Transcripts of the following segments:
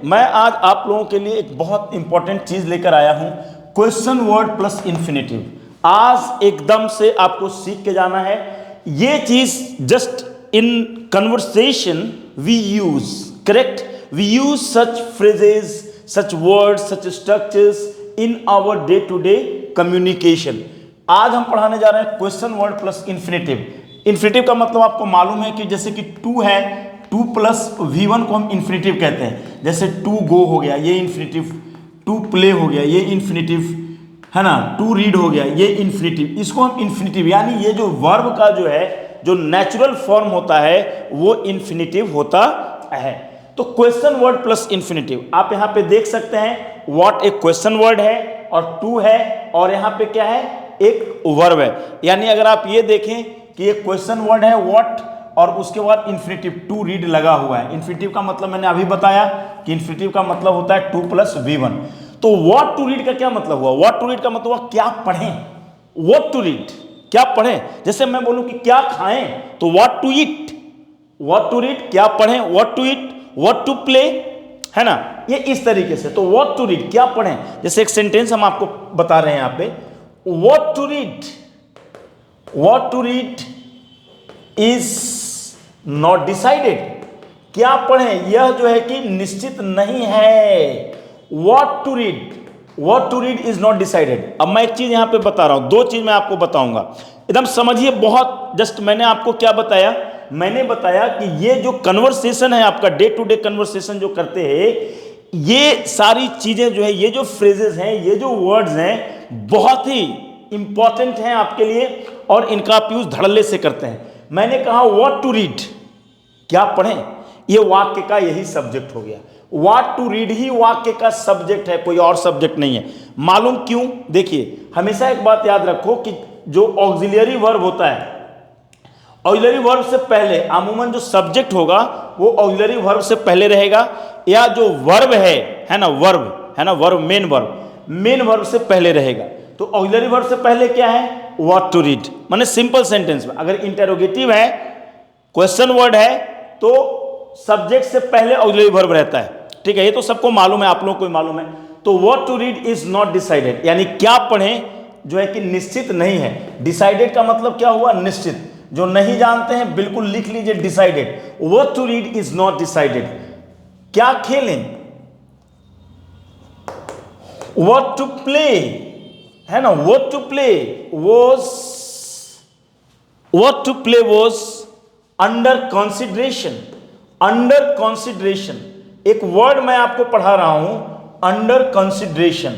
मैं आज आप लोगों के लिए एक बहुत इंपॉर्टेंट चीज लेकर आया हूं, क्वेश्चन वर्ड प्लस इन्फिनेटिव। आज एकदम से आपको सीख के जाना है। ये चीज just in conversation we use, correct, we use such phrases, such words, such structures in our day to day communication. आज हम पढ़ाने जा रहे हैं question word plus infinitive. Infinitive का मतलब आपको मालूम है कि जैसे कि टू है, टू प्लस V1 को हम इन्फिनेटिव कहते हैं। जैसे टू गो हो गया, ये इन्फिनेटिव, टू प्ले हो गया, ये इन्फिनेटिव है ना, टू रीड हो गया, ये इन्फिनेटिव। इसको हम इन्फिनेटिव, यानी ये जो वर्ब का जो है, जो नेचुरल फॉर्म होता है वो इन्फिनेटिव होता है। तो क्वेश्चन वर्ड प्लस इन्फिनेटिव आप यहाँ पे देख सकते हैं। व्हाट एक क्वेश्चन वर्ड है और टू है, और यहाँ पे क्या है, एक वर्ब है। यानी अगर आप ये देखें कि ये क्वेश्चन वर्ड है व्हाट, और उसके बाद इन्फिनेटिव टू रीड लगा हुआ है। इन्फिनेटिव का मतलब मैंने अभी बताया कि इन्फिनेटिव का मतलब होता है टू प्लस V1। तो व्हाट टू रीड का क्या मतलब हुआ? व्हाट टू रीड का मतलब हुआ क्या पढ़ें। व्हाट टू रीड, क्या पढ़ें। जैसे मैं बोलूं कि क्या खाएं, तो what to eat. What to read, क्या पढ़ें, what to eat, what to play, है ना, ये इस तरीके से। तो व्हाट टू रीड, क्या पढ़ें। जैसे एक सेंटेंस हम आपको बता रहे हैं यहाँ पे, what to read, what to read is not decided. क्या पढ़ें, यह जो है कि निश्चित नहीं है। What to read, what to read is not decided. अब मैं एक चीज यहां पे बता रहा हूं, दो चीज मैं आपको बताऊंगा, एकदम समझिए। बहुत जस्ट मैंने आपको क्या बताया, मैंने बताया कि ये जो कन्वर्सेशन है आपका, डे टू डे कन्वर्सेशन जो करते हैं, ये सारी चीजें जो है, ये जो फ्रेजेस हैं, ये जो वर्ड्स हैं, बहुत ही इंपॉर्टेंट हैं आपके लिए, और इनका आप यूज धड़ल्ले से करते हैं। मैंने कहा व्हाट टू रीड, क्या पढ़ें, ये वाक्य का यही सब्जेक्ट हो गया। व्हाट टू रीड ही वाक्य का सब्जेक्ट है, कोई और सब्जेक्ट नहीं है। मालूम क्यों? देखिए, हमेशा एक बात याद रखो कि जो ऑक्सिलियरी वर्ब होता है, ऑक्सिलियरी वर्ब से पहले अमूमन जो सब्जेक्ट होगा वो ऑक्सिलियरी वर्ब से पहले रहेगा, या जो वर्ब है ना, वर्ब है ना, वर्ब मेन वर्ब से पहले रहेगा। तो ऑक्सिलियरी वर्ब से पहले क्या है, व्हाट टू रीड। माने सिंपल सेंटेंस में अगर इंटेरोगेटिव है, क्वेश्चन वर्ड है, तो सब्जेक्ट से पहले ऑक्सिलियरी वर्ब रहता है। ठीक है, ये तो सबको मालूम है, आप लोगों को मालूम है। तो what to read is not decided, यानी क्या पढ़ें जो है कि निश्चित नहीं है। डिसाइडेड का मतलब क्या हुआ, निश्चित। जो नहीं जानते हैं बिल्कुल लिख लीजिए decided. What to read is not decided. क्या खेलें, व्हाट टू प्ले, है ना, what to play was under consideration. Under consideration एक वर्ड मैं आपको पढ़ा रहा हूं, अंडर कंसिडरेशन।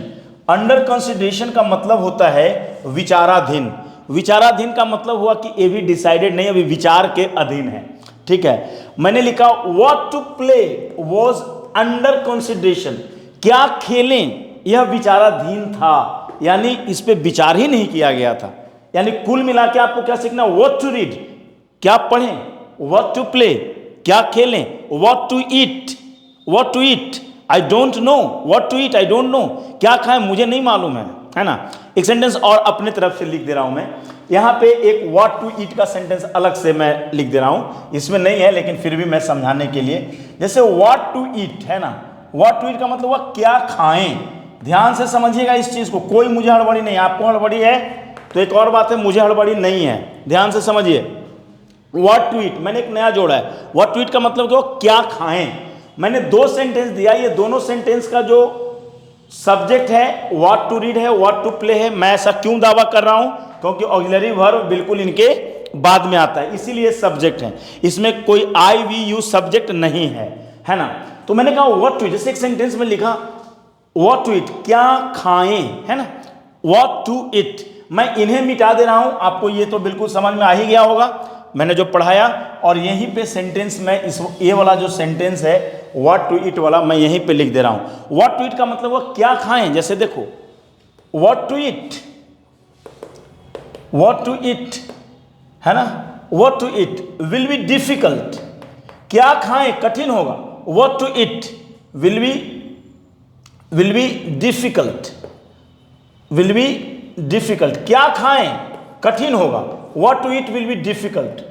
अंडर कंसिडरेशन का मतलब होता है विचाराधीन। विचाराधीन का मतलब हुआ कि ये भी डिसाइडेड नहीं, अभी विचार के अधीन है। ठीक है, मैंने लिखा what to play was under consideration. क्या खेलें, यह विचाराधीन था, यानी इस पे विचार ही नहीं किया गया था। यानी कुल मिला के आपको क्या सीखना, व्हाट टू रीड, क्या पढ़ें, व्हाट टू प्ले, क्या खेलें, what to eat, I don't know, what to eat, I don't know, क्या खाएं मुझे नहीं मालूम है ना। एक सेंटेंस और अपने तरफ से लिख दे रहा हूं मैं यहां पे, एक व्हाट टू ईट का सेंटेंस अलग से मैं लिख दे रहा हूं, इसमें नहीं है लेकिन फिर भी मैं समझाने के लिए। जैसे व्हाट टू ईट है ना, व्हाट टू ईट का मतलब हुआ क्या खाएं। ध्यान से समझिएगा इस चीज को, कोई मुझे हड़बड़ी नहीं, आपको हड़बड़ी है तो एक और बात है, मुझे हड़बड़ी नहीं है। ध्यान से समझिए, व्हाट टू ईट मैंने एक नया जोड़ा है। व्हाट टू ईट का मतलब क्या खाएं। मैंने दो सेंटेंस दिया, ये दोनों सेंटेंस का जो सब्जेक्ट है व्हाट टू रीड है, व्हाट टू प्ले है। मैं ऐसा क्यों दावा कर रहा हूं, क्योंकि ऑक्सिलरी वर्ब बिल्कुल इनके बाद में आता है, इसीलिए सब्जेक्ट है, इसमें कोई आई वी यू सब्जेक्ट नहीं है ना। तो मैंने कहा व्हाट टू ईट, जैसे एक सेंटेंस में लिखा व्हाट टू ईट, क्या खाएं, है ना, व्हाट टू ईट। मैं इन्हें मिटा दे रहा हूं, आपको ये तो बिल्कुल समझ में आ ही गया होगा मैंने जो पढ़ाया। और यहीं पे सेंटेंस में इस ये वाला जो सेंटेंस है व्हाट टू ईट वाला, मैं यहीं पे लिख दे रहा हूं। व्हाट टू ईट का मतलब वो क्या खाएं। जैसे देखो what to eat, what to eat, है ना, what to eat will be difficult, क्या खाएं कठिन होगा। What to eat will be difficult, क्या खाएं कठिन होगा। What to eat will be difficult,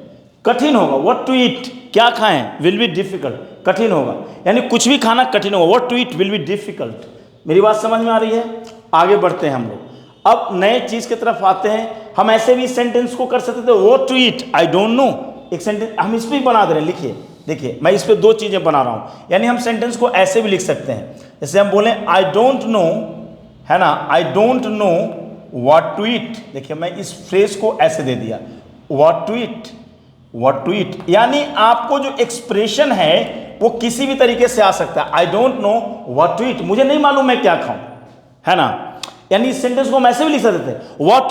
कठिन होगा। व्हाट टू ईट, क्या खाएं, विल बी डिफिकल्ट, कठिन होगा, यानी कुछ भी खाना कठिन होगा। What to eat will be difficult. मेरी बात समझ में आ रही है? आगे बढ़ते हैं हम लोग, अब नए चीज की तरफ आते हैं। हम ऐसे भी सेंटेंस को कर सकते थे, what to eat, I don't know, एक सेंटेंस हम इस पर भी बना दे रहे हैं। लिखिए, देखिए मैं इस पर दो चीजें बना रहा हूं, यानी हम सेंटेंस को ऐसे भी लिख सकते हैं। जैसे हम बोले आई डोंट नो, है ना, I don't know what to eat. देखिए मैं इस फ्रेज को ऐसे दे दिया, what to eat, what to eat, यानी आपको जो एक्सप्रेशन है वो किसी भी तरीके से आ सकता है। I don't know what to eat, मुझे नहीं मालूम मैं क्या खाऊं, है ना, यानी इस सेंटेंस को हम ऐसे भी लिख सकते थे, what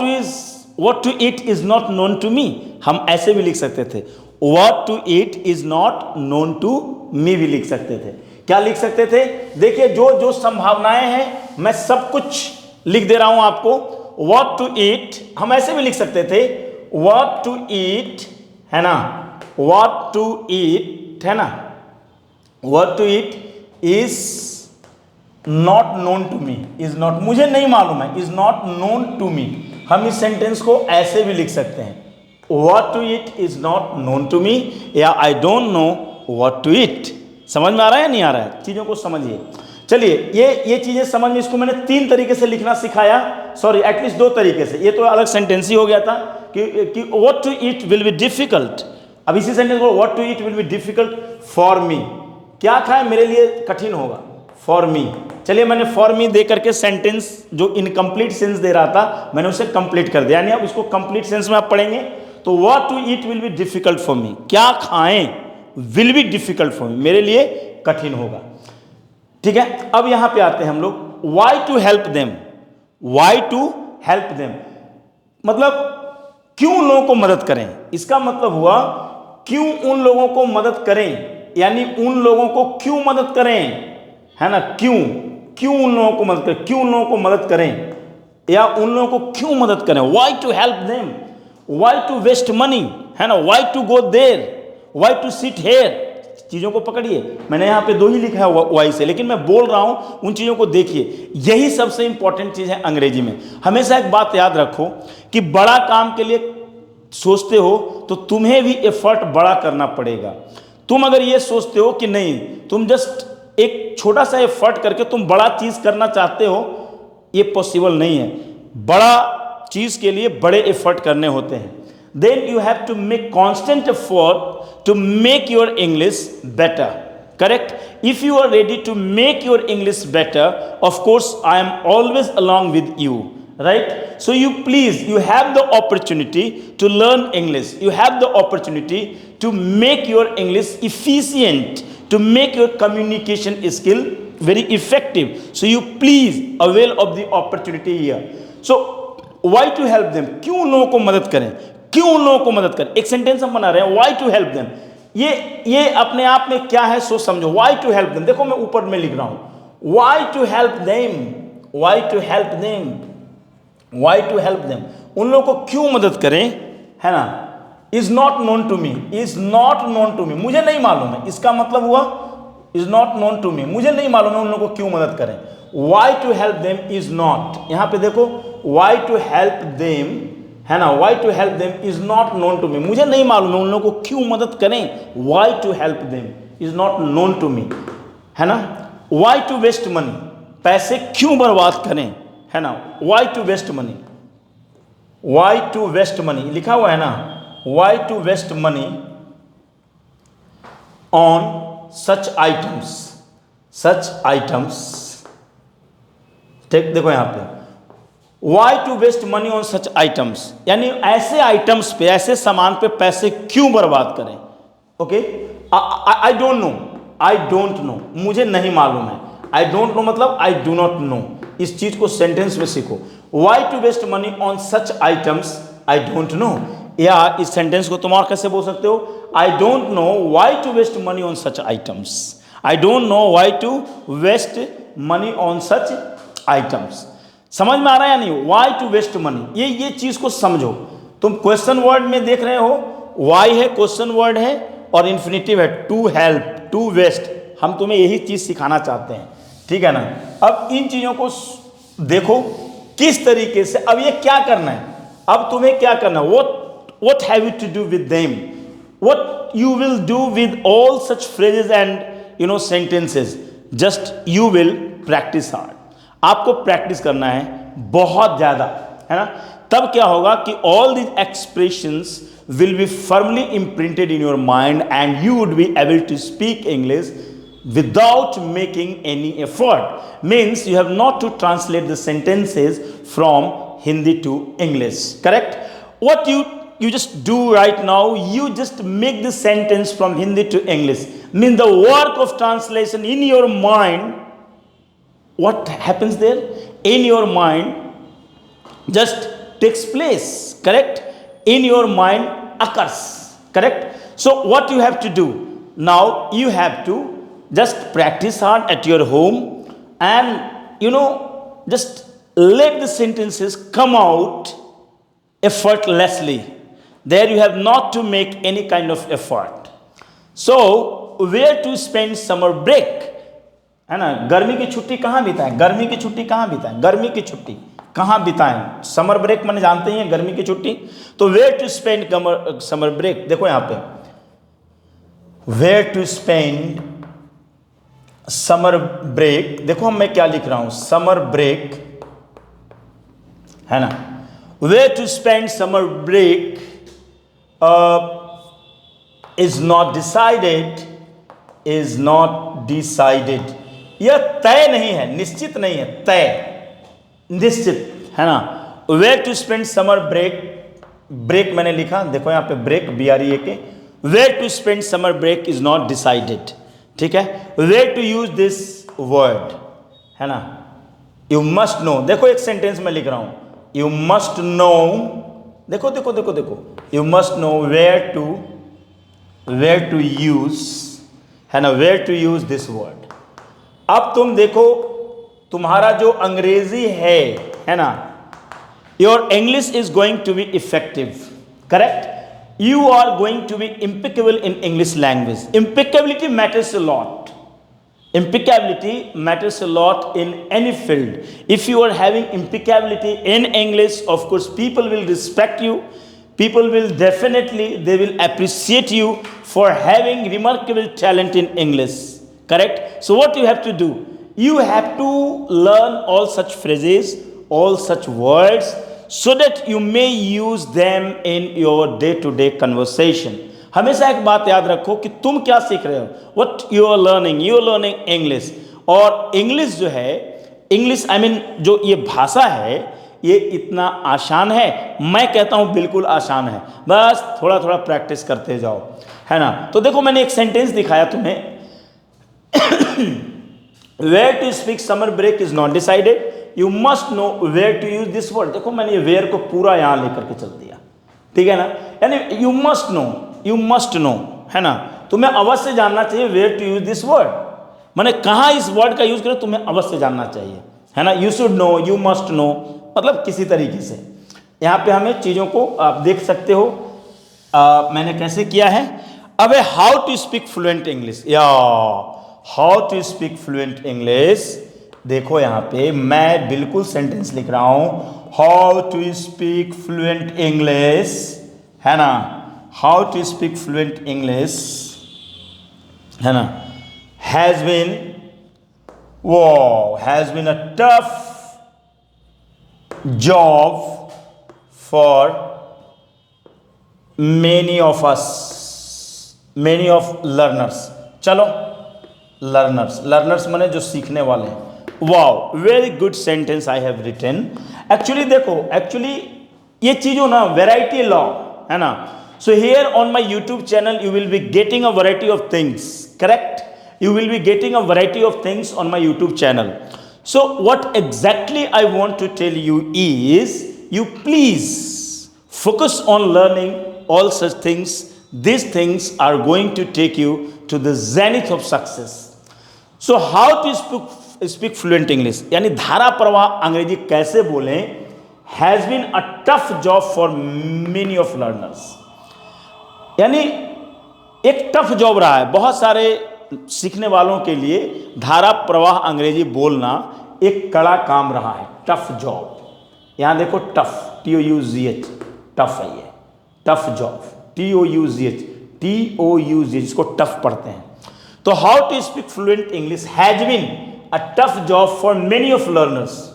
to eat is not known to me, हम ऐसे भी लिख सकते थे। What to eat is not known to me भी लिख सकते थे। क्या लिख सकते थे? देखिए जो जो संभावनाएं हैं मैं सब कुछ लिख दे रहा हूं आपको। व्हाट टू ईट हम ऐसे भी लिख सकते थे, व्हाट टू ईट, है ना, व्हाट टू ईट, है ना, what to eat is not known to me, is not, मुझे नहीं मालूम है, is not known to me. हम इस सेंटेंस को ऐसे भी लिख सकते हैं, what to eat is not known to me, या I don't know what to eat. समझ में आ रहा है या नहीं आ रहा है? चीजों को समझिए। चलिए ये चीजें समझ में, इसको मैंने 3 तरीके से लिखना सिखाया, सॉरी एटलीस्ट 2 तरीके से, ये तो अलग सेंटेंस ही हो गया था कि what to eat will be difficult. अब इसी सेंटेंस को what to eat will be difficult for me, क्या खाएं मेरे लिए कठिन होगा, फॉर मी। चलिए मैंने फॉर मी दे करके सेंटेंस जो इनकम्प्लीट सेंस दे रहा था मैंने उसे कंप्लीट कर दिया, यानी अब इसको कंप्लीट सेंस में आप पढ़ेंगे तो what to eat will be difficult for me, क्या खाएं will be difficult for me, मेरे लिए कठिन होगा। ठीक है, अब यहां पे आते हैं हम लोग, why to help them, why to help them मतलब क्यों उन लोगों को मदद करें। इसका मतलब हुआ क्यों उन लोगों को मदद करें, यानी उन लोगों को क्यों मदद करें, है ना, क्यों उन लोगों को मदद करें, क्यों उन लोगों को मदद करें, या उन लोगों को क्यों मदद करें। Why to help them, why to waste money, है ना, why to go there, why to sit here. चीजों को पकड़िए, मैंने यहां पे 2 ही लिखा है वाई से, लेकिन मैं बोल रहा हूं उन चीजों को देखिए। यही सबसे इंपॉर्टेंट चीज है अंग्रेजी में। हमेशा एक बात याद रखो कि बड़ा काम के लिए सोचते हो तो तुम्हें भी एफर्ट बड़ा करना पड़ेगा। तुम अगर ये सोचते हो कि नहीं, तुम जस्ट एक छोटा सा एफर्ट करके तुम बड़ा चीज करना चाहते हो, ये पॉसिबल नहीं है। बड़ा चीज के लिए बड़े एफर्ट करने होते हैं। Then you have to make constant effort to make your English better. Correct? If you are ready to make your English better, of course, I am always along with you. Right? So you please, you have the opportunity to learn English. You have the opportunity to make your English efficient, to make your communication skill very effective. So you please avail of the opportunity here. So why to help them? क्यों लोगों को मदद करें, क्यों उन लोगों को मदद करें। एक सेंटेंस हम बना रहे हैं, वाई टू हेल्प देम। ये अपने आप में क्या है सो समझो। वाई टू हेल्प देम, देखो मैं ऊपर में लिख रहा हूं, why to help them, why to help them, why to help them, उन लोगों को क्यों मदद करें, है ना। Is not known to me, is not known to me, मुझे नहीं मालूम है, इसका मतलब हुआ is not known to me, मुझे नहीं मालूम है उन लोगों को क्यों मदद करें। Why to help them is not, यहां पे देखो वाई टू हेल्प देम, है ना, why to help them is not known to me, मुझे नहीं मालूम है उन लोगों को क्यों मदद करें। Why to help them is not known to me, है ना। वाई टू वेस्ट मनी, पैसे क्यों बर्बाद करें, है ना। Why to waste money, why to waste money लिखा हुआ है ना, why to waste money on such items, such items. ठीक, देखो यहां पे why to waste money on such items, यानी ऐसे आइटम्स पे, ऐसे सामान पे पैसे क्यों बर्बाद करें। Okay, I don't no, I don't no, मुझे नहीं मालूम है। आई डोंट नो मतलब आई डू नॉट नो। इस चीज को सेंटेंस में सीखो। Why to waste money on such items, I don't know. या इस सेंटेंस को तुम और कैसे बोल सकते हो, I don't know why to waste money on such items, I don't know why to waste money on such items. समझ में आ रहा है या नहीं। वाई टू वेस्ट मनी, ये चीज को समझो। तुम क्वेश्चन वर्ड में देख रहे हो, वाई है क्वेश्चन वर्ड है और इन्फिनिटिव है टू हेल्प, टू वेस्ट। हम तुम्हें यही चीज सिखाना चाहते हैं, ठीक है ना। अब इन चीजों को देखो किस तरीके से। अब ये क्या करना है, अब तुम्हें क्या करना है, what have you to do with them, what you will do with all such phrases and sentences, just you will practice hard. आपको प्रैक्टिस करना है बहुत ज़्यादा, है ना? तब क्या होगा कि all these expressions will be firmly imprinted in your mind and you would be able to speak English without making any effort. Means you have not to translate the sentences from Hindi to English, correct? What you just do right now, you just make the sentence from Hindi to English. Means the work of translation in your mind, what happens there? In your mind just takes place, correct? In your mind occurs, correct? So what you have to do? Now you have to just practice hard at your home and just let the sentences come out effortlessly. There you have not to make any kind of effort. So where to spend summer break? है ना, गर्मी की छुट्टी कहाँ बिताएं? गर्मी की छुट्टी कहाँ बिताएं? गर्मी की छुट्टी कहाँ बिताएं? समर ब्रेक मैंने जानते ही हैं, गर्मी की छुट्टी। तो where to spend summer break, देखो यहाँ पे where to spend summer break, देखो मैं क्या लिख रहा हूं, समर ब्रेक, है ना? Where to spend summer break is not decided, is not decided, यह तय नहीं है, निश्चित नहीं है, तय निश्चित, है ना? Where to spend summer break, break मैंने लिखा, देखो यहाँ पे break BREAK, where to spend summer break is not decided, ठीक है? Where to use this word, है ना? यू मस्ट नो, देखो एक सेंटेंस में लिख रहा हूं, यू मस्ट नो, देखो देखो देखो देखो, you must know where to use, है ना? Where to use this word. अब तुम देखो, तुम्हारा जो अंग्रेजी है ना, your English is going to be effective, correct? You are going to be impeccable in English language. Impeccability matters a lot. Impeccability matters a lot in any field. If you are having impeccability in English, of course, people will respect you. People will definitely, they will appreciate you for having remarkable talent in English. Correct? So what you have to do? You have to learn all such phrases, all such words, so that you may use them in your day-to-day conversation. हमेशा एक बात याद रखो कि तुम क्या सीख रहे हो, what you are learning English. और इंग्लिश जो है, इंग्लिश I mean जो ये भाषा है, ये इतना आसान है, मैं कहता हूँ बिल्कुल आसान है, बस थोड़ा थोड़ा प्रैक्टिस करते जाओ, है ना? तो देखो मैंने एक सेंटेंस दिखाया तुम्हें, where to speak summer break is not decided, you must know where to use this word. देखो मैंने ये where को पूरा यहाँ लेकर के चल दिया, ठीक है ना? यानी you must know, है ना? तुम्हें अवश्य जानना चाहिए where to use this word, माने कहाँ इस वर्ड का यूज करें तुम्हें अवश्य जानना चाहिए, है ना? You should know, you must know, मतलब किसी तरीके से यहाँ पे हमें चीज़ों को आप देख सकते हो, मैंने कैसे किया है। अब how to speak fluent English, या how to speak fluent English, देखो यहाँ पे मैं बिल्कुल सेंटेंस लिख रहा हूं, how to speak fluent English, है ना? How to speak fluent English, है ना? Has been a tough job for many of us, many of learners. चलो लर्नर्स माने जो सीखने वाले हैं। Wow, very good sentence I have written. Actually देखो, एक्चुअली ये चीज़ों ना वेराइटी लॉ, है ना? So here on my YouTube channel you will be getting a variety of things, correct? You will be getting a variety of things on my YouTube channel. So what exactly I want to tell you is, you please focus on learning all such things. These things are going to take you to the zenith of success. So how to speak fluent English, यानी धारा प्रवाह अंग्रेजी कैसे बोलें, has been a tough job for many of learners. यानी एक tough job रहा है बहुत सारे सीखने वालों के लिए। धारा प्रवाह अंग्रेजी बोलना एक कड़ा काम रहा है, टफ जॉब। यहाँ देखो टफ, TOUGH, टफ है ये, टफ जॉब, TOUGH, TOUG, जिसको टफ पढ़ते हैं। तो how to speak fluent English has been a tough job for many of learners.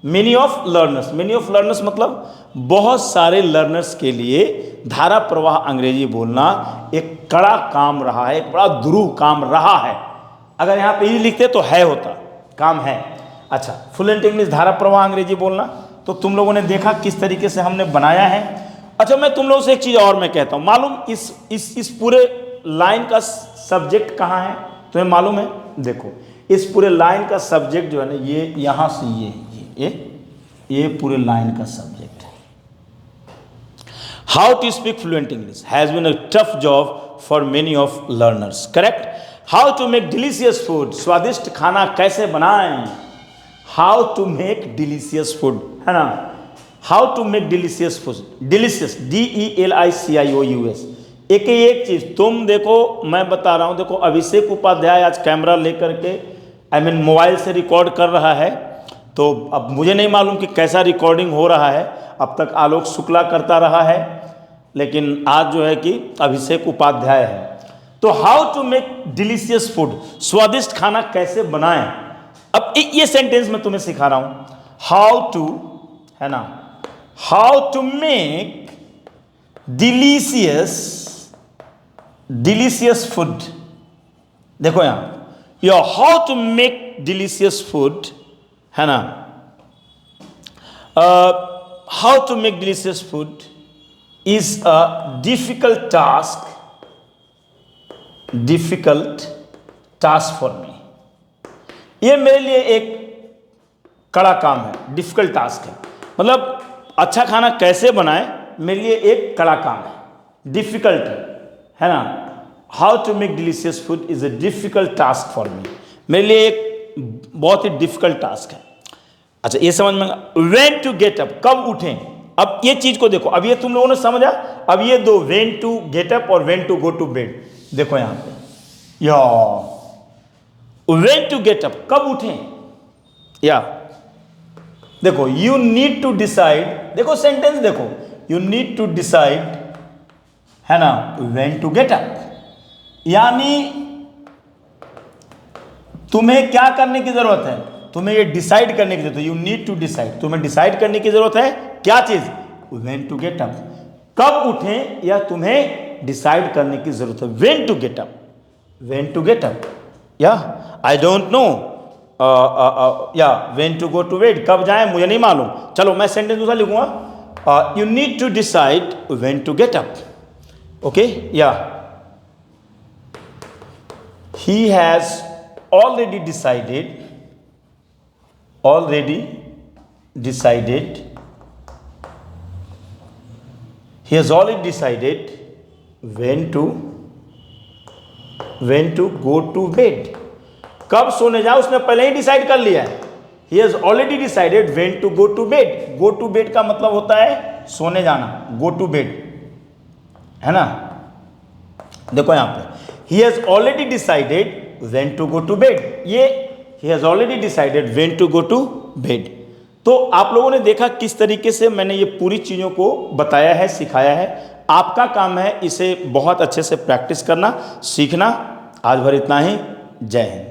Many of learners मतलब बहुत सारे लर्नर्स के लिए धारा प्रवाह अंग्रेजी बोलना एक कड़ा काम रहा है, एक बड़ा दुरूह काम रहा है। अगर यहाँ पे ही लिखते तो है होता, काम है। अच्छा, फ्लुएंट इंग्लिश धारा प्रवाह अंग्रेजी बोलना, तो तुम लोगों ने देखा किस तरीके से हमने बनाया है। अच्छा, मैं तुम लोगों से एक चीज़ और मैं कहता हूँ, मालूम इस पूरे लाइन का सब्जेक्ट कहाँ है? तुम्हें मालूम है? देखो, इस पूरे लाइन का सब्जेक्ट जो है ना, ये यहाँ से ये पूरे लाइन का सब्जेक्ट है। How to speak fluent English has been a tough job for many of learners. Correct. How to make delicious food, स्वादिष्ट खाना कैसे बनाएं। How to make delicious food, है ना। How to make delicious food, delicious DELICIOUS। एक चीज़ तुम देखो, मैं बता रहा हूँ, देखो अभिषेक उपाध्याय आज कैमरा लेकर के मोबाइल से रिकॉर्ड कर रहा है। तो अब मुझे नहीं मालूम कि कैसा रिकॉर्डिंग हो रहा है, अब तक आलोक शुक्ला करता रहा है, लेकिन आज जो है कि अभिषेक उपाध्याय है। तो how to make delicious food, स्वादिष्ट खाना कैसे बनाएं। अब ये सेंटेंस मैं तुम्हें सिखा रहा हूं। हाउ टू, है ना, how to make delicious food. देखो यहां how to make delicious food, है ना। How to make delicious food is a difficult task for me. ये मेरे लिए एक कड़ा काम है, डिफिकल्ट टास्क है। मतलब अच्छा खाना कैसे बनाएं मेरे लिए एक कड़ा काम है, डिफिकल्ट है ना। How to make delicious food is a difficult task for me, मेरे लिए एक बहुत ही डिफिकल्ट टास्क है। अच्छा, ये समझ में, व्हेन टू गेट अप, कब उठें। अब ये चीज को देखो, अब ये तुम लोगों ने समझा। अब ये दो, व्हेन टू गेट अप और when to go to bed, देखो यहां पे व्हेन टू गेट अप, कब उठें, या देखो यू नीड टू डिसाइड, देखो सेंटेंस देखो, यू नीड टू डिसाइड, है ना, व्हेन टू गेट अप, यानी तुम्हें क्या करने की जरूरत है, तुम्हें ये डिसाइड करने की जरूरत है। यू नीड टू डिसाइड, तुम्हें डिसाइड करने की जरूरत है क्या चीज, व्हेन टू गेट अप, कब उठें या तुम्हें डिसाइड करने की जरूरत है। When to get up, when to get up, या आई डोंट नो, या when to go to bed, कब जाएं मुझे नहीं मालूम। चलो मैं सेंटेंस दूसरा लिखूंगा, you need to decide when to get up, okay, या he has already decided when to go to bed, कब सोने जाओ उसने पहले ही डिसाइड कर लिया है। he has already decided when to go to bed, go to bed का मतलब होता है सोने जाना, go to bed, है ना। देखो यहां पे he has already decided when to go to bed, ये he has already decided when to go to bed। तो आप लोगों ने देखा किस तरीके से मैंने ये पूरी चीज़ों को बताया है, सिखाया है। आपका काम है इसे बहुत अच्छे से प्रैक्टिस करना, सीखना। आज भर इतना ही, जय हिंद।